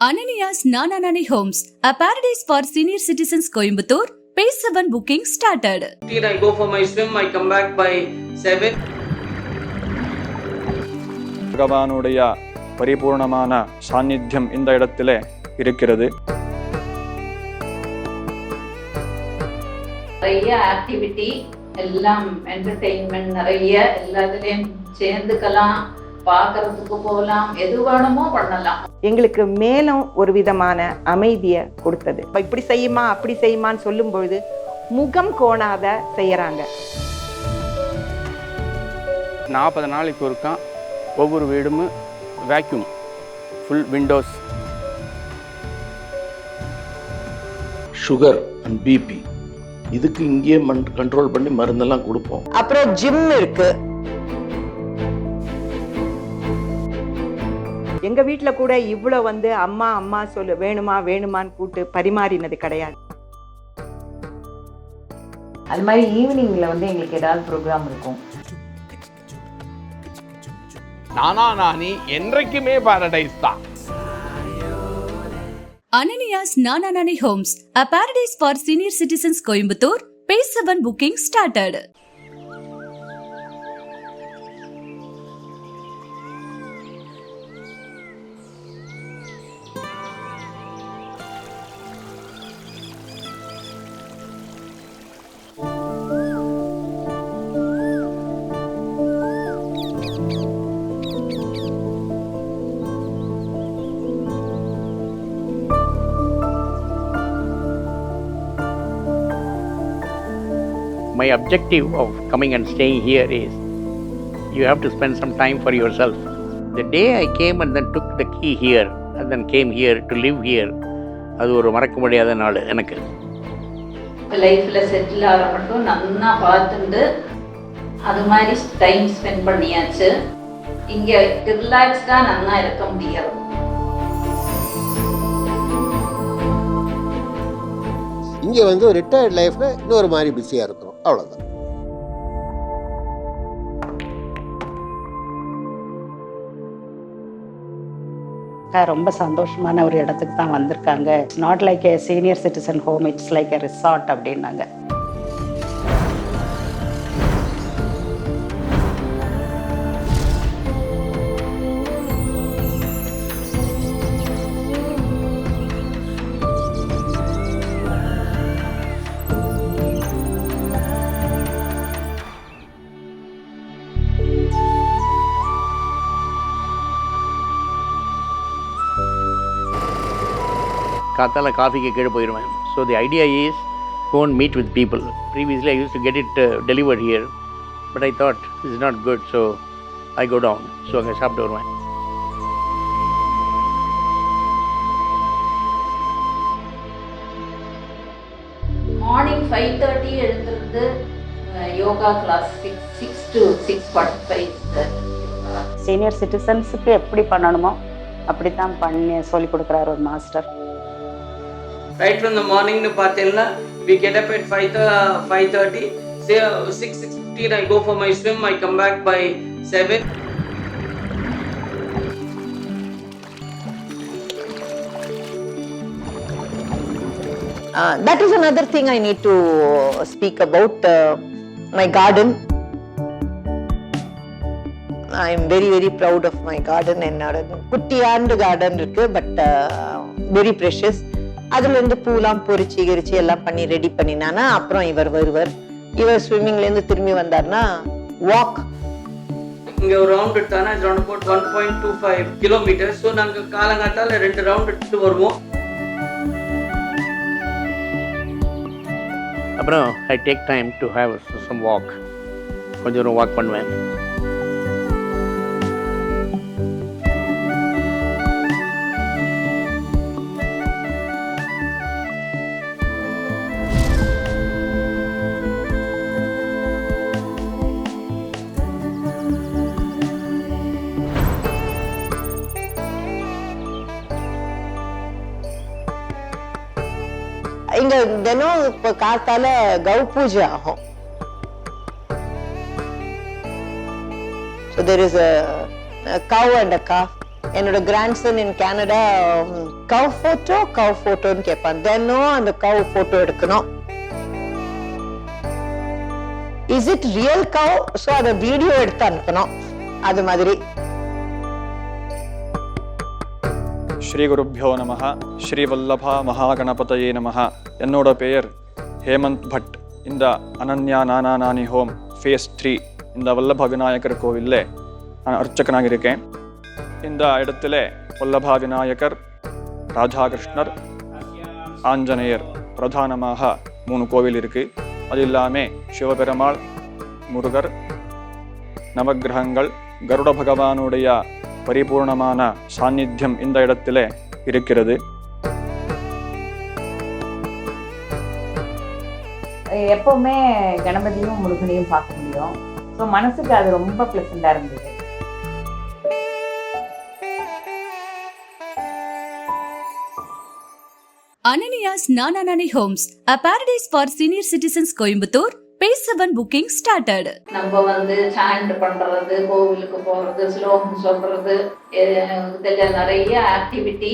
Ananias Nananani Homes, a paradise for senior citizens Coimbatore. Page 7 booking started. I go for my swim, I come back by 7. பகவானுடைய பரிபூர்ணமான சாநித்தியம் இந்த இடத்திலே இருக்கிறது. நிறைய ஆக்டிவிட்டி எல்லாம் என்டர்டெயின்மெண்ட் நிறைய எல்லாத்துலேயும் சேர்ந்துக்கலாம், பார்க்கறதுக்கு போகலாம், எது வேணுமோ பண்ணலாம். எங்களுக்கு மேலும் ஒரு விதமான அமைதியை கொடுத்தது. இப்படி செய்யுமா அப்படி செய்யுமான்னு சொல்லும் பொழுது முகம் கோணாத செய்யறாங்க. 40 நாளைக்கு ஒருக்கா ஒவ்வொரு வீடும் vacuum, full windows. Sugar and BP இதுக்கு இங்கேயே கண்ட்ரோல் பண்ணி மருந்தெல்லாம் கொடுப்போம். அப்புறம் ஜிம் இருக்கு. எங்க வீட்டுல கூட இவ்வளவு அம்மா அம்மா சொல்லு வேணுமா வேணுமான்னு கூட்டு பரிமாறினது கிடையாது. அது மாதிரி ஈவினிங்ல எங்களுக்கு ஏதாவது ப்ரோக்ராம் இருக்கும். நானி என்றைக்குமே பாரடைஸ் தான். Ananias Nananani Homes, a paradise for senior citizens Coimbatore. Page 7 booking started. My objective of coming and staying here is you have to spend some time for yourself. The day I came and then took the key here and then came here to live here, அது ஒரு மறக்க முடியாத நாள் எனக்கு. லைஃப்ல settle ஆகிற மட்டும் நல்லா பார்த்துட்டு அது மாதிரி டைம் ஸ்பெண்ட் பண்ணியாச்சு. இங்கே ரிலாக்ஸ்டாக நல்லா இருக்க முடியாது. இங்கே ஒரு ரிட்டையர்ட் லைஃப்ல இன்னொரு மாதிரி பிஸியாக இருக்கிறோம், அவ்வளோதான். ரொம்ப சந்தோஷமான ஒரு இடத்துக்கு தான் வந்திருக்காங்க. It's not like A senior citizen home, it's like A resort அப்படின்னாங்க. காத்தால காஃபிக்கு கீழே போயிடுவேன். So the idea is go and meet with people. Previously I used to get it delivered here, but I thought this is not good, so I go down. So அங்கே சாப்பிட்டு வருவேன். Morning 5:30 எழுந்திருந்து yoga class 6 to 6:45. Senior சிட்டிசன்ஸுக்கு எப்படி பண்ணணுமோ அப்படித்தான் பண்ணி சொல்லி கொடுக்குறாரு ஒரு master. Right from the morning னு பார்த்தீங்கன்னா we get up at 5:30. Say 6:15 I go for my swim, I come back by 7. That is another thing I need to speak about. My garden. I am very very proud of my garden. என்னோட குட்டியாண்டு garden இருக்கு, but very precious. அதுல இருந்து பூலாம் பொறிச்சு கிரிச்சு எல்லாம் பண்ணி ready பண்ணினானா அப்புறம் இவர் வருவார். இவர் ஸ்விம்மிங்ல இருந்து திரும்பி வந்தார்னா வாக். இங்க ஒரு ரவுண்ட் எடுத்தானா இது ரவுண்ட் அபவுட் 1.25 கிலோமீட்டர். ஸோ நாங்க காலங்காத்தால 2 ரவுண்ட் எடுத்துட்டு வருவோம். அப்புறம் I take time to have some walk. கொஞ்சம் தூரம் வாக் பண்ணுவேன். இங்க தினம் இப்ப காத்தால கௌ பூஜை ஆகும். So there is a cow and a calf என்னோட கிராண்ட்சன் இன் கனடா கவ் ஃபோட்டோன்னு கேட்பான். தினம் அந்த கவ் ஃபோட்டோ எடுக்கணும். Is it real cow? So அதை வீடியோ எடுத்து அனுப்பணும். அது மாதிரி. ஸ்ரீ குருப்யோ நமஹ. ஸ்ரீ வல்லபா மகாகணபதயே நமஹ. என்னோட பெயர் ஹேமந்த் பட். இந்த அனன்யா நானா நானி ஹோம் ஃபேஸ் 3 இந்த வல்லப விநாயகர் கோவிலில் நான் அர்ச்சகனாக இருக்கேன். இந்த இடத்துல வல்லபா விநாயகர், ராதாகிருஷ்ணர், ஆஞ்சநேயர் பிரதானமாக 3 கோவில் இருக்குது. அது இல்லாமல் சிவபெருமாள், முருகர், நவகிரகங்கள், கருட பகவானுடைய பரிபூர்ணமான சாநித்தியம் இந்த இடத்துல இருக்கிறது. எப்பவுமே கணபதியும் முருகனையும் பார்க்க முடியும். ஸோ மனசுக்கு அது ரொம்ப பிளசண்டாக இருந்தது. Ananias Nana Nani Homes, a paradise for senior citizens Coimbatore. Phase 7 booking started. நம்ம வந்து சாண்ட் பண்றது, கோவிலுக்கு போறது, ஸ்லோகம் சொல்றது, இதில் நிறைய ஆக்டிவிட்டி,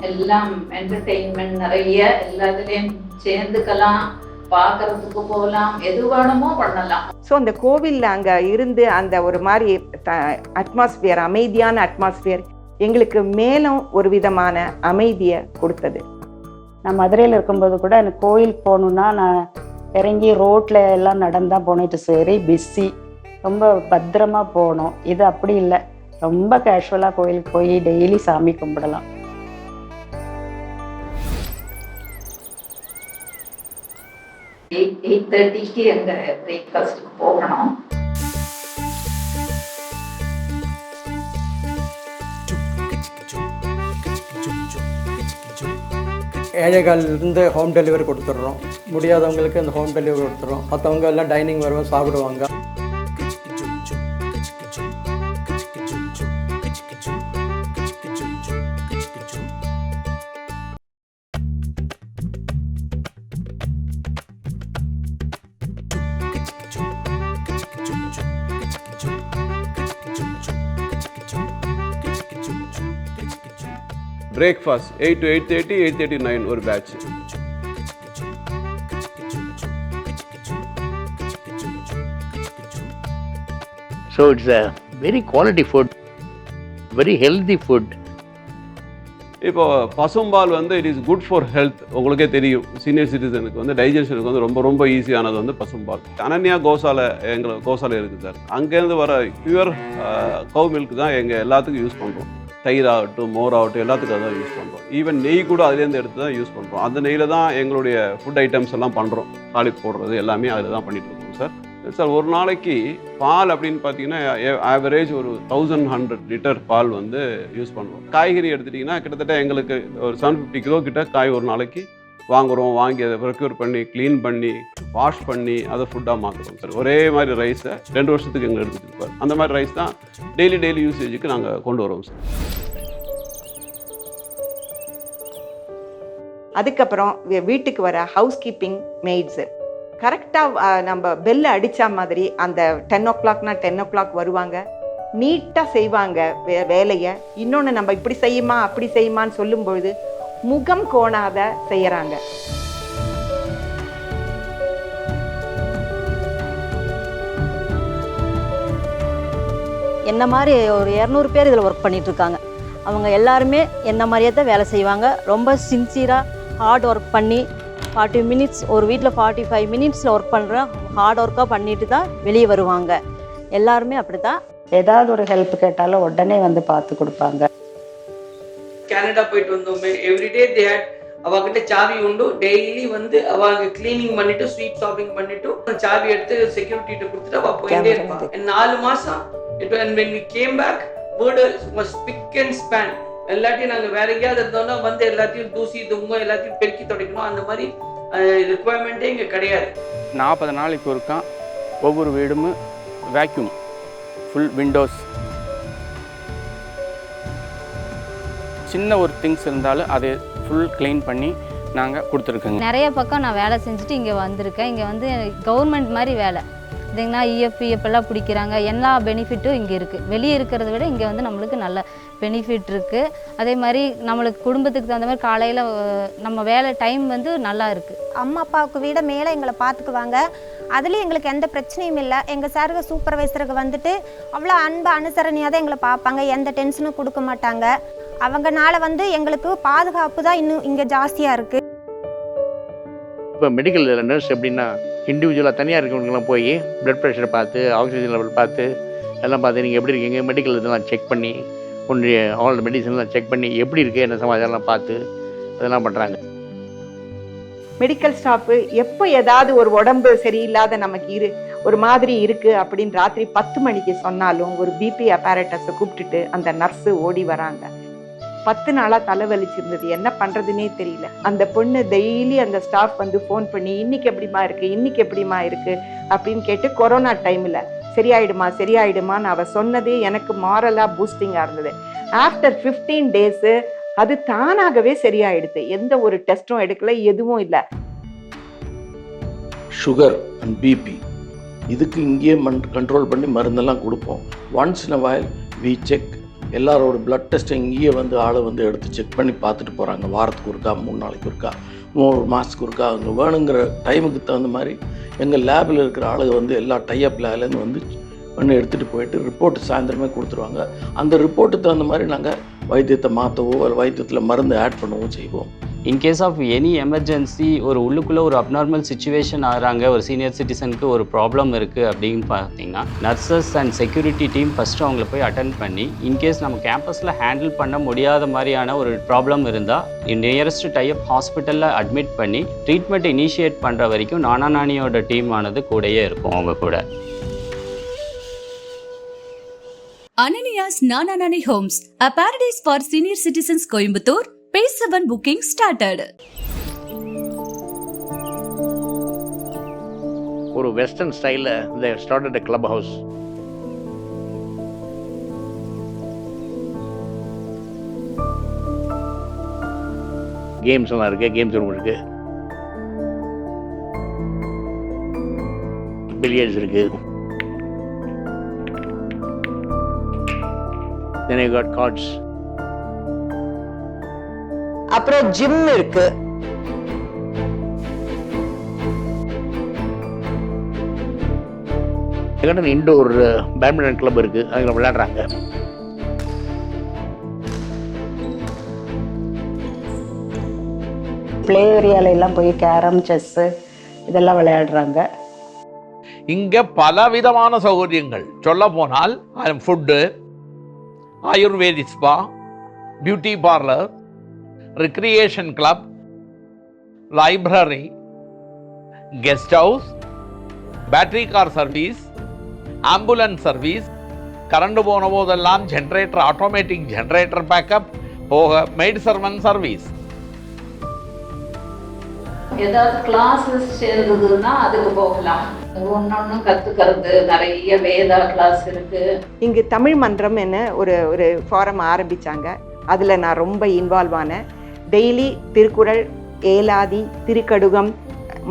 எல்லாம் என்டர்டெயின்மெண்ட் நிறைய, எல்லாத்துலேயும் சேர்ந்துக்கலாம், பார்க்கறதுக்கு போகலாம், எது வேணுமோ பண்ணலாம். ஸோ அந்த கோவிலில் அங்கே இருந்து அந்த ஒரு மாதிரி அட்மாஸ்பியர், அமைதியான அட்மாஸ்பியர் எங்களுக்கு மேலும் ஒரு விதமான அமைதியை கொடுத்தது. நான் மதுரையில் இருக்கும்போது கூட எனக்கு கோயில் போகணுன்னா நான் இறங்கி ரோட்டில் எல்லாம் நடந்தால் போனோம். It is very busy. ரொம்ப பத்திரமா போகணும். இது அப்படி இல்லை. ரொம்ப கேஷுவலாக கோயிலுக்கு போய் டெய்லி சாமி கும்பிடலாம். எயிட் 8:30க்கு எங்கள் பிரேக்ஃபாஸ்ட்டுக்கு போகணும். ஏழைகாலிலிருந்து ஹோம் டெலிவரி கொடுத்துட்றோம். முடியாதவங்களுக்கு அந்த ஹோம் டெலிவரி கொடுத்துட்றோம். மற்றவங்க எல்லாம் டைனிங் வருவாங்க, சாப்பிடுவாங்க. பிரேக்ஃபாஸ்ட் 8 to 8:30, 8:30 to 9 ஒரு batch. So it's a very quality food, very healthy food. இப்போ பசும்பால் வந்து it is good for health. உங்களுக்கே தெரியும், சீனியர் சிட்டிசனுக்கு வந்து டைஜஷனுக்கு வந்து ரொம்ப ரொம்ப ஈஸியானது வந்து பசும்பால். அனன்யா கோசாலை எங்களுக்கு கோசாலை இருக்குது சார். அங்கேருந்து வர பியூர் கவ் மில்க் தான் எங்கள் எல்லாத்துக்கும் யூஸ் பண்ணுறோம். தயிர் ஆகட்டும், மோர் ஆகட்டும், எல்லாத்துக்கும் அதான் யூஸ் பண்ணுறோம். ஈவன் நெய் கூட அதுலேருந்து எடுத்து தான் யூஸ் பண்ணுறோம். அந்த நெய்யில் தான் எங்களுடைய ஃபுட் ஐட்டம்ஸ் எல்லாம் பண்ணுறோம். தாளிப்பு போடுறது எல்லாமே அதில் தான் பண்ணிகிட்டு இருக்கோம் சார். சார் ஒரு நாளைக்கு பால் அப்படின்னு பார்த்தீங்கன்னா ஆவரேஜ் ஒரு 1100 லிட்டர் பால் வந்து யூஸ் பண்ணுவோம். காய்கறி எடுத்துட்டிங்கன்னா கிட்டத்தட்ட எங்களுக்கு ஒரு 750 கிலோ கிட்ட காய் ஒரு நாளைக்கு வாங்குகிறோம். வாங்கி அதை ப்ரொக்யூர் பண்ணி, க்ளீன் பண்ணி, வாஷ் பண்ணி அதை ஃபுட்டாக மாற்றுறோம் சார். ஒரே மாதிரி ரைஸை 2 வருஷத்துக்கு எங்களை எடுத்துகிட்டு இருப்பார். அந்த மாதிரி ரைஸ் தான் டெய்லி யூசேஜுக்கு நாங்கள் கொண்டு வரோம் சார். அதுக்கப்புறம் வீட்டுக்கு வர ஹவுஸ் கீப்பிங் மெய்ட்ஸு கரெக்டாக நம்ம பெல்லை அடித்தா மாதிரி அந்த 10 o'clockனா 10 o'clock வருவாங்க. நீட்டாக செய்வாங்க வேலையை. இன்னொன்று, நம்ம இப்படி செய்யுமா அப்படி செய்யுமான்னு சொல்லும்பொழுது முகம் கோணாத செய்யறாங்க. என்ன மாதிரி ஒரு 200 பேர் இதில் ஒர்க் பண்ணிட்டு இருக்காங்க. அவங்க எல்லாருமே என்ன மாதிரியே தான் வேலை செய்வாங்க. ரொம்ப சின்சியராக ஹார்ட் ஒர்க் பண்ணி 40 மினிட்ஸ், ஒரு வீட்டில் 45 மினிட்ஸில் ஒர்க் பண்ணுறோம். ஹார்ட் ஒர்க்காக பண்ணிட்டு தான் வெளியே வருவாங்க. எல்லாருமே அப்படி தான். ஏதாவது ஒரு ஹெல்ப் கேட்டாலும் உடனே வந்து பார்த்து கொடுப்பாங்க. கனடா போயிட்டு வந்தோமே, எவ்ரிடே தே ஹேட் அவகிட்ட சாவி உண்டு. டெய்லி வந்து அவங்க கிளீனிங் பண்ணிட்டு, ஸ்வீட் ஷாப்பிங் பண்ணிட்டு, சாவி எடுத்து செக்யூரிட்டிட்ட கொடுத்துட்டு அவ போயிட்டே இருப்பாங்க. 4 மாசம் it when we came back, word was spick and span. எல்லாத்தையும் நாங்கள் வேற எங்கேயாவது இருந்தோம்னா வந்து எல்லாத்தையும் தூசி தும்மும் எல்லாத்தையும் பெருக்கி துடைக்கணும். அந்த மாதிரி ரிக்குவயர்மெண்ட்டே இங்கே கிடையாது. 40 நாளைக்கு ஒருக்கா ஒவ்வொரு வீடும் வேக்யூம், ஃபுல் விண்டோஸ், சின்ன ஒரு திங்ஸ் இருந்தாலும் அதை ஃபுல் க்ளீன் பண்ணி நாங்கள் கொடுத்துருக்கோங்க. நிறைய பக்கம் நான் வேலை செஞ்சுட்டு இங்கே வந்திருக்கேன். இங்கே வந்து கவர்மெண்ட் மாதிரி வேலை. இதுங்கன்னா இஎஃப் எல்லாம் பிடிக்கிறாங்க. எல்லா பெனிஃபிட்டும் இங்கே இருக்குது. வெளியே இருக்கிறத விட இங்கே வந்து நம்மளுக்கு நல்ல பெனிஃபிட் இருக்குது. அதே மாதிரி நம்மளுக்கு குடும்பத்துக்கு தகுந்த மாதிரி காலையில் நம்ம வேலை டைம் வந்து நல்லா இருக்குது. அம்மா அப்பாவுக்கு விட மேலே எங்களை பார்த்துக்குவாங்க. அதுலேயும் எங்களுக்கு எந்த பிரச்சனையும் இல்லை. எங்கள் சாருக்கு சூப்பர்வைசருக்கு வந்துட்டு அவ்வளோ அன்பு அனுசரணையாக தான் எங்களை பார்ப்பாங்க. எந்த டென்ஷனும் கொடுக்க மாட்டாங்க. அவங்கனால வந்து எங்களுக்கு பாதுகாப்பு தான் இன்னும் இங்கே ஜாஸ்தியாக இருக்குது. இப்போ மெடிக்கல் நர்ஸ் எப்படின்னா இண்டிவிஜுவலாக தனியாக இருக்கிறவங்களாம் போய் ப்ளட் ப்ரெஷரை பார்த்து, ஆக்சிஜன் லெவல் பார்த்து, எல்லாம் பார்த்து நீங்கள் எப்படி இருக்கீங்க, மெடிக்கல் இதெல்லாம் செக் பண்ணி, ஒன்றிய ஆல் மெடிசன்லாம் செக் பண்ணி எப்படி இருக்குது என்ன சமாச்சாரம்லாம் பார்த்து அதெல்லாம் பண்ணுறாங்க. மெடிக்கல் ஸ்டாஃபு எப்போ ஏதாவது ஒரு உடம்பு சரியில்லாத நமக்கு ஒரு மாதிரி இருக்குது அப்படின்னு ராத்திரி 10 மணிக்கு சொன்னாலும் ஒரு பிபி அப்பாரட்டஸை கூப்பிட்டுட்டு அந்த நர்ஸு ஓடி வராங்க. 10 நாளாக தலைவலிச்சிருந்தது, என்ன பண்ணுறதுனே தெரியல. அந்த பொண்ணு டெய்லி அந்த ஸ்டாஃப் வந்து ஃபோன் பண்ணி இன்னைக்கு எப்படிமா இருக்குது, இன்னைக்கு எப்படிமா இருக்குது அப்படின்னு கேட்டு கொரோனா டைமில் சரியாயிடுமான்னு அவள் சொன்னது எனக்கு மாரலாக பூஸ்டிங்காக இருந்தது. ஆஃப்டர் 15 டேஸு அது தானாகவே சரியாயிடுது. எந்த ஒரு டெஸ்ட்டும் எடுக்கல, எதுவும் இல்லை. சுகர் அண்ட் பிபி இதுக்கு இங்கேயே கண்ட்ரோல் பண்ணி மருந்தெல்லாம் கொடுப்போம். Once in a while we check. எல்லாரோட பிளட் டெஸ்ட்டை இங்கேயே வந்து ஆளை வந்து எடுத்து செக் பண்ணி பார்த்துட்டு போகிறாங்க. வாரத்துக்கு ஒருக்கா, 3 நாளைக்கு ஒருக்கா, 3 மாதத்துக்கு ஒருக்கா. அவங்க வேணுங்கிற டைமுக்கு தகுந்த மாதிரி எங்கள் லேபில் இருக்கிற ஆளுங்க வந்து எல்லா டைஅப் லேப்லேருந்து வந்து பண்ணி எடுத்துகிட்டு போயிட்டு ரிப்போர்ட்டு சாயந்தரமே கொடுத்துருவாங்க. அந்த ரிப்போர்ட்டுக்கு தகுந்த மாதிரி நாங்கள் வைத்தியத்தை மாற்றவோ ஒரு வைத்தியத்தில் மருந்து ஆட் பண்ணவோ செய்வோம். இன்கேஸ் ஆஃப் எனி எமர்ஜென்சி, ஒரு உள்ளுக்குள்ளே ஒரு அப்நார்மல் சுச்சுவேஷன் ஆகிறாங்க, ஒரு சீனியர் சிட்டிசனுக்கு ஒரு ப்ராப்ளம் இருக்குது அப்படின்னு பார்த்தீங்கன்னா nurses and security team first அவங்கள போய் அட்டென்ட் பண்ணி, இன்கேஸ் நம்ம கேம்பஸில் ஹேண்டில் பண்ண முடியாத மாதிரியான ஒரு ப்ராப்ளம் இருந்தால் நியரஸ்ட் டைப் ஹாஸ்பிட்டலில் அட்மிட் பண்ணி ட்ரீட்மெண்ட் இனிஷியேட் பண்ணுற வரைக்கும் நானா நானியோட டீம் ஆனது கூடயே இருக்கும் அவங்க கூட. Ananias Nana Nani Homes, a paradise for senior citizens, Coimbatore. Phase 7 booking started. ஒரு வெஸ்டர்ன் ஸ்டைலில் they started a club house. Games எல்லாம் இருக்குது, கேம்ஸ் ரூம் இருக்குது, பில்லியர்ட்ஸ் இருக்குது. Then I got cards. அப்புறம் ஜிம் இருக்கு. இன்டோர் பேட்மிண்டன் கிளப் இருக்கு, அதில் விளையாடுறாங்க. ப்ளே ஏரியால எல்லாம் போய் கேரம், செஸ்ஸு இதெல்லாம் விளையாடுறாங்க. இங்கே பலவிதமான சௌகரியங்கள் சொல்ல போனால் food, ayurvedic spa, beauty parlour, recreation club, library, guest house, battery car service, ambulance service, current போன போதெல்லாம் ஜென்ரேட்டர், ஆட்டோமேட்டிக் ஜென்ரேட்டர் பேக்கப் போக மெய்ட் சர்வன்ட் சர்வீஸ். ஏதாவது கிளாஸஸ் சேர்ந்ததுன்னா அதுக்கு போகலாம். ஒன்னொன்னு கத்துக்கிறது நிறைய வேதா கிளாஸ் இருக்கு. இங்கு தமிழ் மன்றம் என்ன ஒரு ஃபாரம் ஆரம்பிச்சாங்க. அதுல நான் ரொம்ப இன்வால்வ் ஆனேன். டெய்லி திருக்குறள், ஏலாதி, திருக்கடுகம்,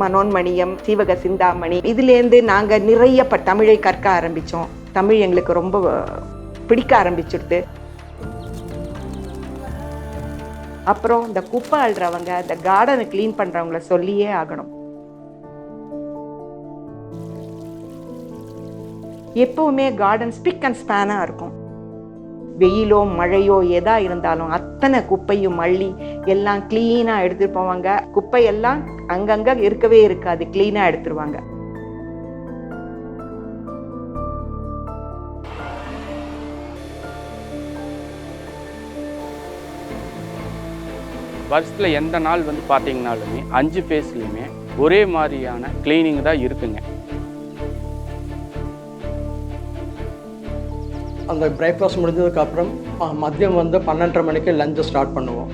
மனோன்மணியம், சீவக சிந்தாமணி, இதுலேருந்து நாங்கள் நிறைய தமிழை கற்க ஆரம்பித்தோம். தமிழ் எங்களுக்கு ரொம்ப பிடிக்க ஆரம்பிச்சுடுது. அப்புறம் இந்த குப்பை அள்ளுறவங்க, இந்த கார்டனை கிளீன் பண்ணுறவங்கள சொல்லியே ஆகணும். எப்பவுமே கார்டன் ஸ்பிக் அண்ட் ஸ்பேனாக இருக்கும். வெயிலோ மழையோ எதா இருந்தாலும் அத்தனை குப்பையும் அள்ளி எல்லாம் கிளீனாக எடுத்துட்டு போவாங்க. குப்பையெல்லாம் அங்கங்கே இருக்கவே இருக்காது, கிளீனாக எடுத்துருவாங்க. வருஷத்தில் எந்த நாள் வந்து பார்த்தீங்கனாலுமே 5 ஃபேஸ்லையுமே ஒரே மாதிரியான கிளீனிங் தான் இருக்குங்க. அந்த பிரேக்ஃபாஸ்ட் முடிஞ்சதுக்கப்புறம் மதியம் வந்து 12:30 மணிக்கு லஞ்சை ஸ்டார்ட் பண்ணுவோம்.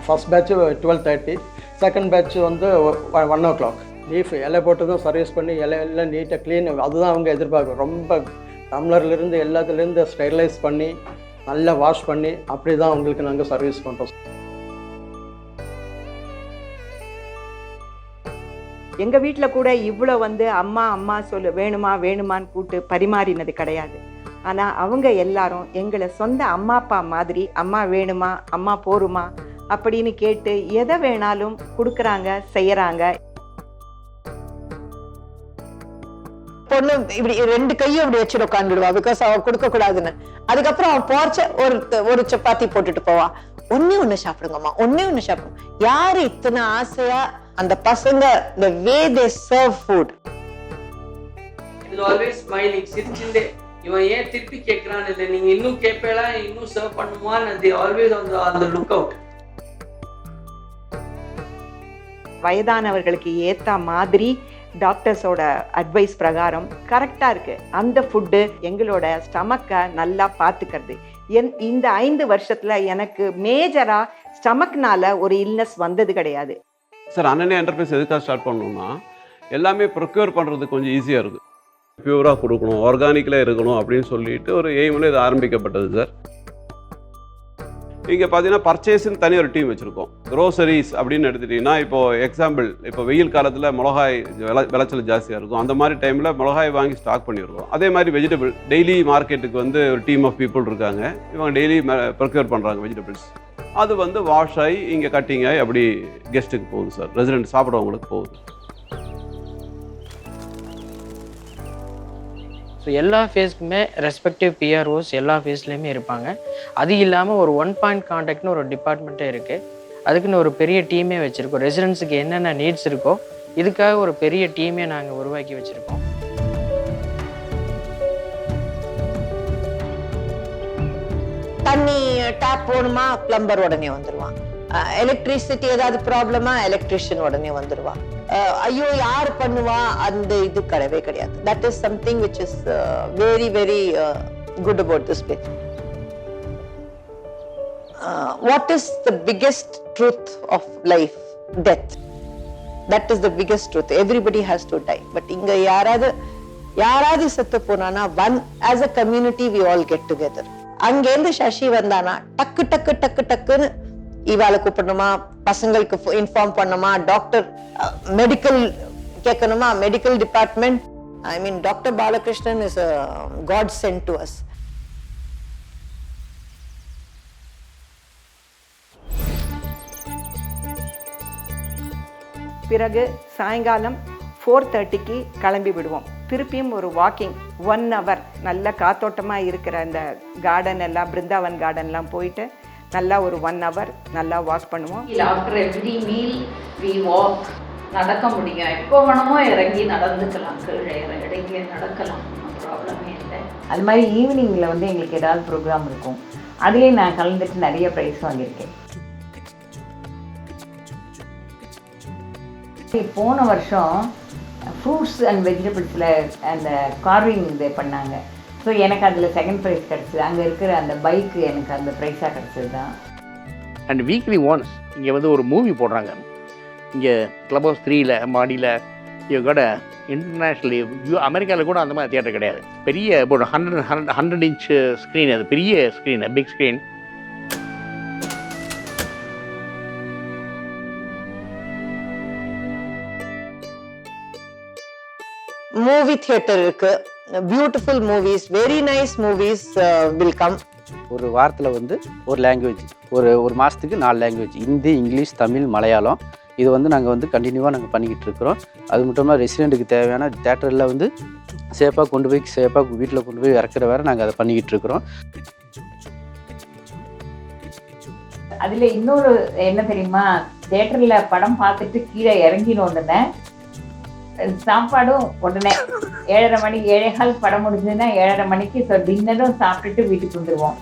ஃபர்ஸ்ட் பேட்ச்சு 12:30, செகண்ட் பேட்ச் வந்து 1 o'clock. லீஃப் இலை போட்டதும் சர்வீஸ் பண்ணி எல்லாம் நீட்டாக க்ளீன், அதுதான் அவங்க எதிர்பார்க்கும். ரொம்ப டம்ளர்லேருந்து எல்லாத்துலேருந்து ஸ்டெரிலைஸ் பண்ணி நல்லா வாஷ் பண்ணி அப்படி தான் அவங்களுக்கு நாங்கள் சர்வீஸ் பண்ணுறோம். எங்கள் வீட்டில் கூட இவ்வளோ வந்து அம்மா அம்மா சொல்லு வேணுமா வேணுமான்னு கூப்பிட்டு பரிமாறினது கிடையாது. ஆனால் அவங்க எல்லாரும் எங்களை சொந்த அம்மா அப்பா மாதிரி அம்மா வேணுமா அம்மா போருமா அப்படின்னு கேட்டு எதை வேணாலும் கொடுக்குறாங்க, செய்கிறாங்க. பொண்ணு இப்படி 2 கையும் இப்படி வச்சுட்டு உட்காந்துடுவா, பிகாஸ் அவ கொடுக்க கூடாதுன்னு. அதுக்கப்புறம் அவன் போர்ச்ச ஒரு சப்பாத்தி போட்டுட்டு போவா. ஒண்ணு சாப்பிடுங்கம்மா, ஒண்ணு சாப்பிடுங்க. யாரு இத்தனை ஆசையா அந்த பசங்க the way they serve food. It is always smiling, சிரிச்சுண்டே இவன் ஏன் திருப்பி கேட்கறான், இல்லை நீங்க இன்னும் கேட்பேளா, இன்னும் சர்வ் பண்ணுவான்னு they always on the lookout. வயதானவர்களுக்கு ஏற்ற மாதிரி டாக்டர்ஸோட அட்வைஸ் பிரகாரம் கரெக்டாக இருக்குது. அந்த ஃபுட்டு எங்களோட ஸ்டமக்கை நல்லா பார்த்துக்கிறது. இந்த 5 வருஷத்தில் எனக்கு மேஜராக ஸ்டமக்னால ஒரு இல்னஸ் வந்தது கிடையாது. சார், அனன்யா என்டர்பிரைஸ் எதுக்காக ஸ்டார்ட் பண்ணணும்னா எல்லாமே ப்ரொக்யூர் பண்ணுறது கொஞ்சம் ஈஸியாக இருக்குது. பியூராக கொடுக்கணும், ஆர்கானிக்கில் இருக்கணும் அப்படின்னு சொல்லிட்டு ஒரு எய்மில் இது ஆரம்பிக்கப்பட்டது சார். இங்கே பார்த்தீங்கன்னா பர்ச்சேஸ்ன்னு தனி ஒரு டீம் வச்சுருக்கோம். க்ரோசரிஸ் அப்படின்னு எடுத்துட்டிங்கன்னா இப்போது எக்ஸாம்பிள், இப்போ வெயில் காலத்தில் மிளகாய் விளைச்சல் ஜாஸ்தியாக இருக்கும். அந்த மாதிரி டைமில் மிளகாய் வாங்கி ஸ்டாக் பண்ணியிருக்கோம். அதே மாதிரி வெஜிடபிள் டெய்லி மார்க்கெட்டுக்கு வந்து ஒரு டீம் ஆஃப் பீப்புள் இருக்காங்க. இவங்க டெய்லி ப்ரொக்யூர் பண்ணுறாங்க வெஜிடபிள்ஸ். அது வந்து வாஷ் ஆகி இங்கே கட்டிங் ஆகி அப்படி கெஸ்ட்டுக்கு போகுது சார், ரெசிடென்ட் சாப்பிட்றவங்களுக்கு போகுது. ஸோ எல்லா ஃபேஸ்க்குமே ரெஸ்பெக்டிவ் பிஆர்ஓஸ் எல்லா ஃபேஸ்லேயுமே இருப்பாங்க. அது இல்லாமல் ஒரு 1 பாயிண்ட் கான்டாக்ட்னு ஒரு டிபார்ட்மெண்ட்டே இருக்குது. அதுக்குன்னு ஒரு பெரிய டீமே வச்சுருக்கோம். ரெசிடென்ட்ஸுக்கு என்னென்ன நீட்ஸ் இருக்கோ இதுக்காக ஒரு பெரிய டீமே நாங்கள் உருவாக்கி வச்சுருக்கோம். தண்ணி டேப் போகணுமா, பிளம்பர் உடனே வந்துடுவான். எலக்ட்ரிசிட்டி ஏதாவது ப்ராப்ளமா, எலக்ட்ரிஷியன் உடனே வந்துடுவான். ஐயோ யார் பண்ணுவா, அந்த இது கிடையவே கிடையாது. That is something which is very very good about this place. What is the biggest truth of life? Death. That is the biggest truth. Everybody has to die. But இங்க யாராவது செத்து போனானா, one as a community we all get together. அங்கேருந்து சசி வந்தானா டக்கு டக்கு டக்கு டக்குன்னு இவாளை கூப்பிடணுமா, பசங்களுக்கு இன்ஃபார்ம் பண்ணணுமா, டாக்டர் மெடிக்கல் கேட்கணுமா, medical department. I mean doctor Balakrishnan is a God sent to us. பிறகு சாயங்காலம் 4:30க்கு கிளம்பி விடுவோம். திருப்பியும் ஒரு வாக்கிங் 1 hour நல்ல காத்தோட்டமாக இருக்கிற அந்த கார்டன் எல்லாம், பிருந்தாவன் கார்டன்லாம் போயிட்டு நல்லா ஒரு 1 hour நல்லா வாக் பண்ணுவோம். After every meal we walk. நடக்க முடியும், எப்போ வேணுமோ இறங்கி நடந்துக்கலாம், கீழே இறங்கி நடக்கலாம், ப்ராப்ளமே இல்லை. அது மாதிரி ஈவினிங்கில் வந்து எங்களுக்கு ஏதாவது ப்ரோக்ராம் இருக்கும், அதுலேயும் நான் கலந்துட்டு நிறைய ப்ரைஸ் வாங்கியிருக்கேன். போன வருஷம் ஃப்ரூட்ஸ் அண்ட் வெஜிடபிள்ஸில் அந்த கார்விங் இது பண்ணாங்க. ஸோ எனக்கு அதில் செகண்ட் ப்ரைஸ் கிடச்சிது. அங்கே இருக்கிற அந்த பைக்கு எனக்கு அந்த ப்ரைஸாக கிடச்சது தான். அண்ட் வீக்லி ஒன்ஸ் இங்கே வந்து ஒரு மூவி போடுறாங்க. இங்கே கிளப் ஹவுஸ் 3ல மாடியில் இவங்க இன்டர்நேஷ்னலி அமெரிக்காவில் கூட அந்த மாதிரி தியேட்டர் கிடையாது. பெரிய ஒரு 100 inch ஸ்க்ரீன், அது பெரிய screen, big screen. Movie theatre இருக்கு. Beautiful movies, very nice movies will come. ஒரு வாரத்தில் வந்து ஒரு லாங்குவேஜ், ஒரு மாதத்துக்கு 4 லாங்குவேஜ், ஹிந்தி, இங்கிலீஷ், தமிழ், மலையாளம். இது வந்து நாங்கள் வந்து கண்டினியூவாக நாங்கள் பண்ணிக்கிட்டு இருக்கிறோம். அது மட்டும் இல்லாமல் ரெசிடெண்ட்டுக்கு தேவையான தேட்டரில் வந்து சேஃபாக கொண்டு போய் சேஃபாக வீட்டில் கொண்டு போய் இறக்குற வேறு நாங்கள் அதை பண்ணிக்கிட்டு இருக்கிறோம். அதில் இன்னொரு என்ன தெரியுமா, தேட்டரில் படம் பார்த்துட்டு கீழே இறங்கின உடனே சாப்பாடும் உடனே 7:30 மணி 7:15 படம் முடிஞ்சதுன்னா 7:30 மணிக்கு டின்னரும் சாப்பிட்டுட்டு வீட்டுக்கு வந்துடுவோம்.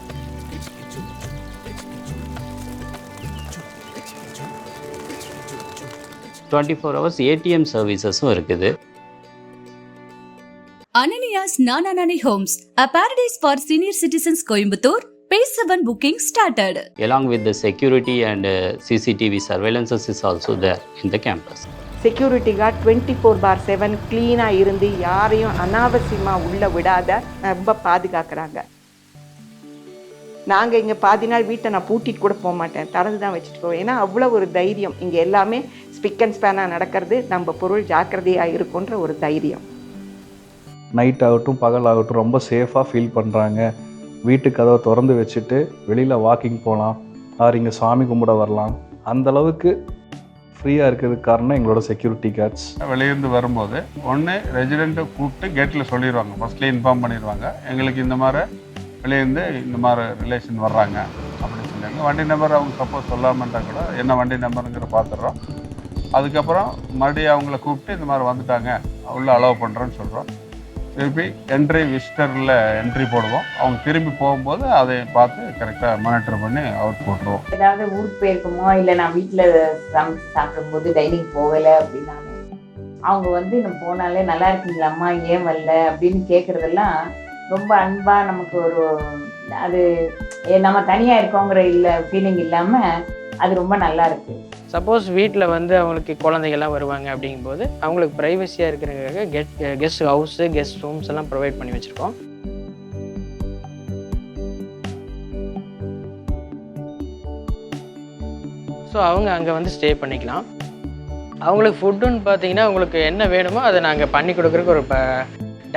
டுவெண்ட்டி-4 hours ATM சர்வீசஸும் இருக்குது. Ananias Nananani Homes, a paradise for senior citizens, Coimbatore. Phase 7 booking started. Along with the security and CCTV surveillances is also there in the campus. Security guard 24/7 க்ளீனாக இருந்து யாரையும் அனாவசியமாக உள்ளே விடாத ரொம்ப பாதுகாக்கிறாங்க. நாங்கள் இங்கே பாதி நாள் வீட்டை நான் பூட்டிட்டு கூட போக மாட்டேன், திறந்து தான் வச்சுட்டு போவேன். ஏன்னா அவ்வளோ ஒரு தைரியம். இங்கே எல்லாமே ஸ்பிக் அண்ட் ஸ்பேனாக நடக்கிறது, நம்ம பொருள் ஜாக்கிரதையாக இருக்குன்ற ஒரு தைரியம். நைட் ஆகட்டும் பகல் ஆகட்டும் ரொம்ப சேஃபாக ஃபீல் பண்ணுறாங்க. வீட்டு கதவை திறந்து வச்சுட்டு வெளியில் வாக்கிங் போகலாம், ஆர் இங்கே சாமி கும்பிட வரலாம். அந்தளவுக்கு ஃப்ரீயாக இருக்கிறதுக்கு காரணம் எங்களோட செக்யூரிட்டி கார்ட்ஸ். வெளியிருந்து வரும்போது ஒன்று ரெசிடெண்ட்டை கூப்பிட்டு கேட்டில் சொல்லிடுவாங்க, ஃபஸ்ட்லேயே இன்ஃபார்ம் பண்ணிடுவாங்க, எங்களுக்கு இந்த மாதிரி வெளியிருந்து இந்த மாதிரி ரிலேஷன் வர்றாங்க அப்படின்னு சொல்லுவாங்க. வண்டி நம்பர் அவங்க சப்போஸ் சொல்லாமட்டா கூட என்ன வண்டி நம்பருங்கிற பார்த்துடுறோம். அதுக்கப்புறம் மறுபடியும் அவங்கள கூப்பிட்டு இந்த மாதிரி வந்துட்டாங்க உள்ள அலோவ் பண்ணுறோன்னு சொல்கிறோம். திருப்பி என்ட்ரி விசிட்டரில் என்ட்ரி போடுவோம். அவங்க திரும்பி போகும்போது அதை பார்த்து கரெக்டாக மானிட்டர் பண்ணி அவுட் போட்டுருவோம். ஏதாவது ஊருக்கு போயிருக்கோமோ இல்லை நான் வீட்டில் சமைச்சு சாப்பிடும்போது டைனிங் போகலை அப்படின்னா அவங்க வந்து நம்ம போனாலே நல்லா இருக்கீங்களாம்மா ஏன் வரல அப்படின்னு கேட்குறதெல்லாம் ரொம்ப அன்பாக நமக்கு ஒரு அது நம்ம தனியாக இருக்கோங்கிற ஃபீலிங் இல்லாமல் அது ரொம்ப நல்லா இருக்குது. சப்போஸ் வீட்டில் வந்து அவங்களுக்கு குழந்தைகள்லாம் வருவாங்க அப்படிங்கும்போது அவங்களுக்கு ப்ரைவசியாக இருக்கிறதுக்காக கெஸ்ட் ஹவுஸு கெஸ்ட் ரூம்ஸ் எல்லாம் ப்ரொவைட் பண்ணி வச்சுருக்கோம். ஸோ அவங்க அங்கே வந்து ஸ்டே பண்ணிக்கலாம். அவங்களுக்கு ஃபுட்டுன்னு பார்த்தீங்கன்னா அவங்களுக்கு என்ன வேணுமோ அதை நாங்கள் பண்ணி கொடுக்குறதுக்கு ஒரு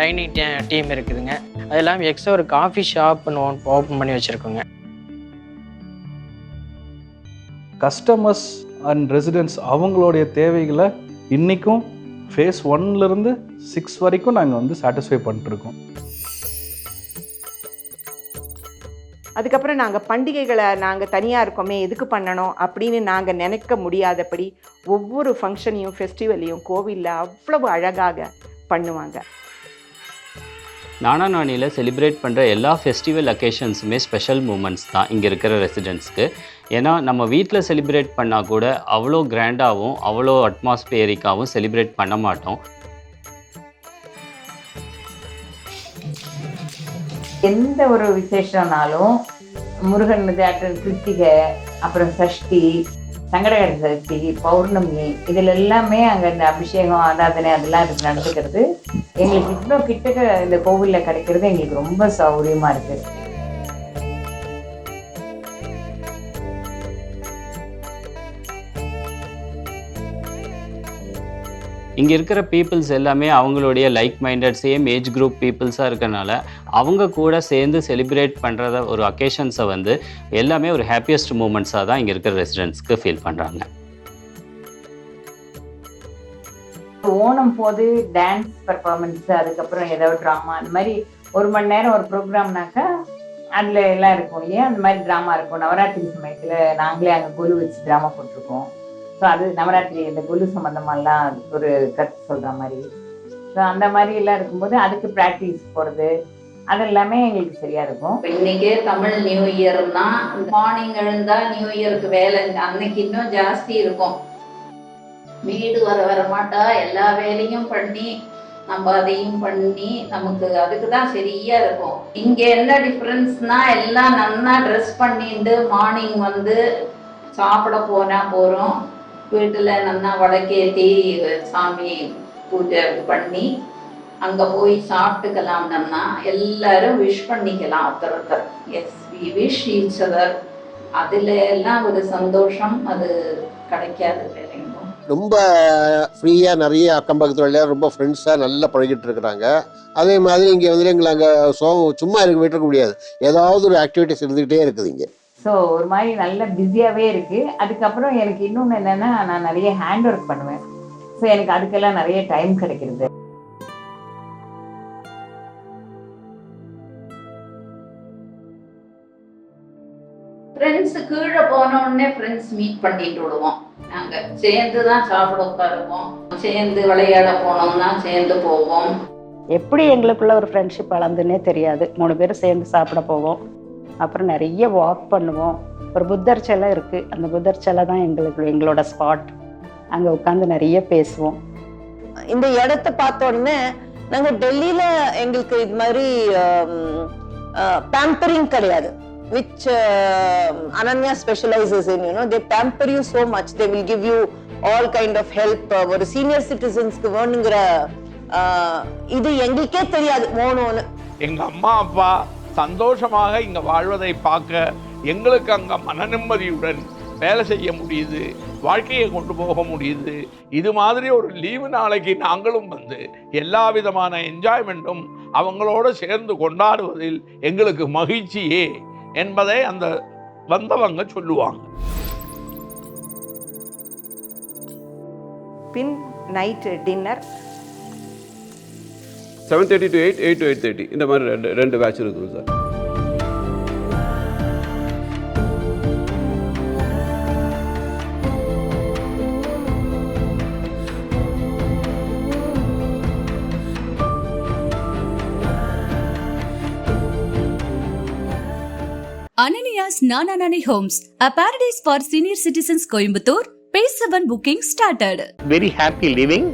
டைனிங் டீம் இருக்குதுங்க. அது இல்லாமல் எக்ஸ்ட்ரா ஒரு காஃபி ஷாப்னு ஓப்பன் பண்ணி வச்சுருக்கோங்க. கஸ்டமர்ஸ் அண்ட் ரெசிடென்ட்ஸ் அவங்களுடைய தேவைகளை இன்றைக்கும் ஃபேஸ் 1லேருந்து 6 வரைக்கும் நாங்கள் வந்து சாட்டிஸ்ஃபை பண்ணிட்டுருக்கோம். அதுக்கப்புறம் நாங்கள் பண்டிகைகளை நாங்கள் தனியாக இருக்கோமே எதுக்கு பண்ணணும் அப்படின்னு நாங்கள் நினைக்க முடியாதபடி ஒவ்வொரு ஃபங்க்ஷனையும் ஃபெஸ்டிவலையும் கோவிலில் அவ்வளவு அழகாக பண்ணுவாங்க. நானாநானியில் செலிப்ரேட் பண்ணுற எல்லா ஃபெஸ்டிவல் அக்கேஷன்ஸுமே ஸ்பெஷல் மூமெண்ட்ஸ் தான் இங்கே இருக்கிற ரெசிடென்ட்ஸ்க்கு. ஏன்னா நம்ம வீட்டில் செலிப்ரேட் பண்ணால் கூட அவ்வளோ கிராண்டாகவும் அவ்வளோ அட்மாஸ்பியரிக்காகவும் செலிப்ரேட் பண்ண மாட்டோம். எந்த ஒரு விசேஷம்னாலும் முருகன் கிருத்திகை, அப்புறம் சஷ்டி, சங்கடகர சஷ்டி, பௌர்ணமி, இதில் எல்லாமே அங்கே இந்த அபிஷேகம் ஆராதனை அதெல்லாம் நடந்துக்கிறது எங்களுக்கு இவ்வளோ கிட்டக்க இந்த கோவிலில் கிடைக்கிறது எங்களுக்கு ரொம்ப சௌகரியமாக இருக்குது. இங்கே இருக்கிற பீப்புள்ஸ் எல்லாமே அவங்களுடைய like minded same age group பீப்புள்ஸாக இருக்கனால அவங்க கூட சேர்ந்து செலிப்ரேட் பண்ணுறத ஒரு அக்கேஷன்ஸை வந்து எல்லாமே ஒரு ஹாப்பியஸ்ட் மூமெண்ட்ஸாக தான் இங்கே இருக்கிற ரெசிடென்ட்ஸ்க்கு ஃபீல் பண்ணுறாங்க. ஓணம் போது டான்ஸ் பர்ஃபார்மன்ஸ், அதுக்கப்புறம் ஏதாவது ட்ராமா, அந்த மாதிரி 1 மணி நேரம் ஒரு ப்ரோக்ராம்னாக்கா அதில் எல்லாம் இருக்கும் இல்லையா, அந்த மாதிரி ட்ராமா இருக்கும். நவராத்திரி சமயத்தில் நாங்களே அங்கே கொலு வச்சு ட்ராமா போட்டிருக்கோம். ஸோ அது நவராத்திரி இந்த கொலு சம்மந்தமாலாம் ஒரு கருத்து சொல்கிற மாதிரி. ஸோ அந்த மாதிரி எல்லாம் இருக்கும்போது அதுக்கு ப்ராக்டிஸ் போகிறது அது எல்லாமே எங்களுக்கு சரியாக இருக்கும். இன்றைக்கே தமிழ் நியூ இயர்னா மார்னிங் எழுந்தால் நியூ இயருக்கு வேலை அன்னைக்கு இன்னும் ஜாஸ்தி இருக்கும். வீடு வர மாட்டா எல்லா வேலையும் பண்ணி நம்ம அதையும் பண்ணி நமக்கு அதுக்கு தான் சரியா இருக்கும். இங்கே என்ன டிஃப்ரென்ஸ்னா எல்லாம் நல்லா ட்ரெஸ் பண்ணிட்டு மார்னிங் வந்து சாப்பிட போகிறோம். வீட்டில் நல்லா வடக்கேற்றி சாமி பூஜை பண்ணி அங்கே போய் சாப்பிட்டுக்கலாம்னா எல்லாரும் விஷ் பண்ணிக்கலாம் ஒருத்தர். Yes we wish each other. அதில் எல்லாம் ஒரு சந்தோஷம் அது கிடைக்காது வேலைங்க. ரொம்ப ஃப்ரீயாக நிறைய அக்கம் பக்கத்தில் ரொம்ப ஃப்ரெண்ட்ஸாக நல்லா பழகிட்டு இருக்கிறாங்க. அதே மாதிரி இங்கே வந்து எங்களை அங்கே சும்மா விட்டுருக்க முடியாது, ஏதாவது ஒரு ஆக்டிவிட்டிஸ் இருந்துக்கிட்டே இருக்குது இங்கே. ஸோ ஒரு மாதிரி நல்ல பிஸியாகவே இருக்குது. அதுக்கப்புறம் எனக்கு இன்னொன்று என்னென்னா நான் நிறைய ஹேண்ட் ஒர்க் பண்ணுவேன். ஸோ எனக்கு அதுக்கெல்லாம் நிறைய டைம் கிடைக்கிறது. ஃப்ரெண்ட்ஸு கீழே போனோடனே ஃப்ரெண்ட்ஸ் மீட் பண்ணிட்டு விடுவோம். நாங்கள் சேர்ந்து தான் சாப்பிட உட்காருவோம், சேர்ந்து விளையாட போனோம்னா சேர்ந்து போவோம். எப்படி எங்களுக்குள்ள ஒரு ஃப்ரெண்ட்ஷிப் வளர்ந்துன்னே தெரியாது. 3 பேரும் சேர்ந்து சாப்பிட போவோம், அப்புறம் நிறைய வாக் பண்ணுவோம். ஒரு புத்தர் சிலை இருக்குது, அந்த புத்தர் சிலை தான் எங்களோட ஸ்பாட். அங்கே உட்காந்து நிறைய பேசுவோம். இந்த இடத்த பார்த்த உடனே நாங்கள் டெல்லியில் எங்களுக்கு இது மாதிரி பேம்பரிங் கிடையாது. Which Ananya specializes in, they pamper you so much. They will give you all kind of help. ஒரு சீனியர் சிட்டிசன்ஸ்க்கு வேணுங்கிற இது எங்களுக்கே தெரியாது. எங்க அம்மா அப்பா சந்தோஷமாக இங்கே வாழ்வதை பார்க்க எங்களுக்கு அங்கே மன நிம்மதியுடன் வேலை செய்ய முடியுது, வாழ்க்கையை கொண்டு போக முடியுது. இது மாதிரி ஒரு லீவு நாளைக்கு நாங்களும் வந்து எல்லா விதமான என்ஜாய்மெண்ட்டும் அவங்களோட சேர்ந்து கொண்டாடுவதில் எங்களுக்கு மகிழ்ச்சியே என்பதை அந்த வந்தவங்க சொல்லுவாங்க. பின் நைட்டு டின்னர் 7:30 to 8, 8 to 8:30 இந்த மாதிரி ரெண்டு பேட்ச் இருக்குது sir. Ananias Nana Nani Homes, a paradise for senior citizens Coimbatore. Page 7 booking started. Very happy living,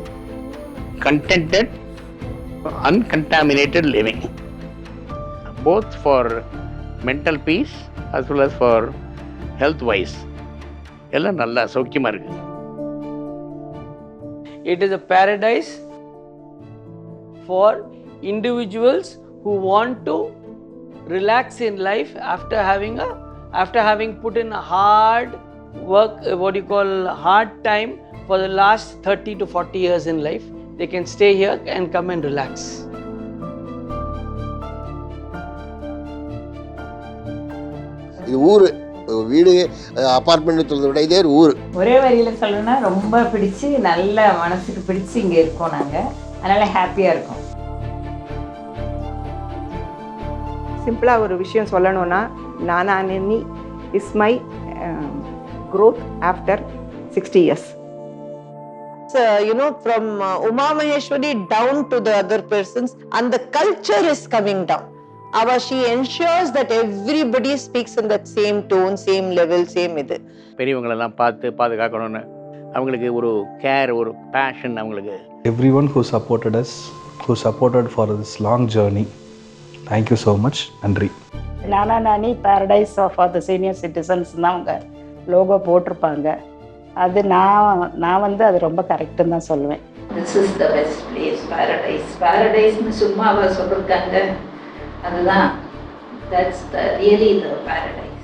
contented, uncontaminated living, both for mental peace as well as for health wise. எல்லாம் நல்லா சௌக்கியமாக இருக்கு. It is a paradise for individuals who want to relax in life after having put in a hard work, hard time for the last 30 to 40 years in life. They can stay here and come and relax. இது ஊர், வீடு apartment சொல்றதை விட இதே ஒரு ஊர். ஒரே வரியில் சொல்லணும்னா ரொம்ப பிடிச்சி, நல்ல மனசுக்கு பிடிச்சி இங்கே இருக்கோம் நாங்கள். அதனால் ஹாப்பியாக இருக்கோம். சிம்பிளாக ஒரு விஷயம் சொல்லணும்னா, நானானி is my growth after 60 years. So, from Uma Maheshwari down to the other persons, and the culture is coming down. She ensures that everybody speaks in that same tone, same level, same இது. பெரியவங்களெல்லாம் பார்த்து பாதுகாக்கணும்னு அவங்களுக்கு ஒரு care, ஒரு fashion அவங்களுக்கு. Everyone who supported us, who supported for this long journey, thank you so much. நன்றி. Nana Nani paradise for the senior citizens தான் அவங்க logo போட்டிருப்பாங்க. அது நான் வந்து அது ரொம்ப கரெக்டுன்னு தான் சொல்லுவேன். This is the best place, paradise. Paradiseன்னு சும்மாவா சொல்லிருக்காங்க, அதுதான், that's the really the paradise.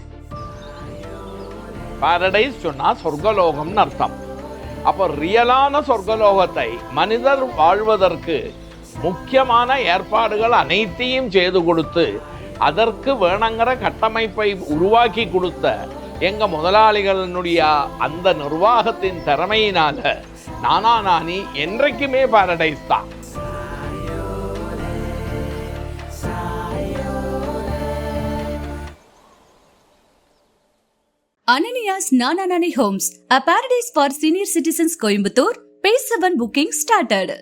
Paradise சொன்னால் சொர்க்கலோகம்னு அர்த்தம். அப்போ ரியலான சொர்க்கலோகத்தை மனிதர் வாழ்வதற்கு முக்கியமான ஏற்பாடுகள் அனைத்தையும் செய்து கொடுத்து அதற்கு வேணுங்கிற கட்டமைப்பை உருவாக்கி கொடுத்த எங்கள் முதலாளிகளினுடைய அந்த நிர்வாகத்தின் திறமையினால நானா நானி என்றைக்குமே பாரடைஸ் தான். Ananias Nana Nani Homes, a paradise for senior citizens Coimbatore. Page 7 booking started.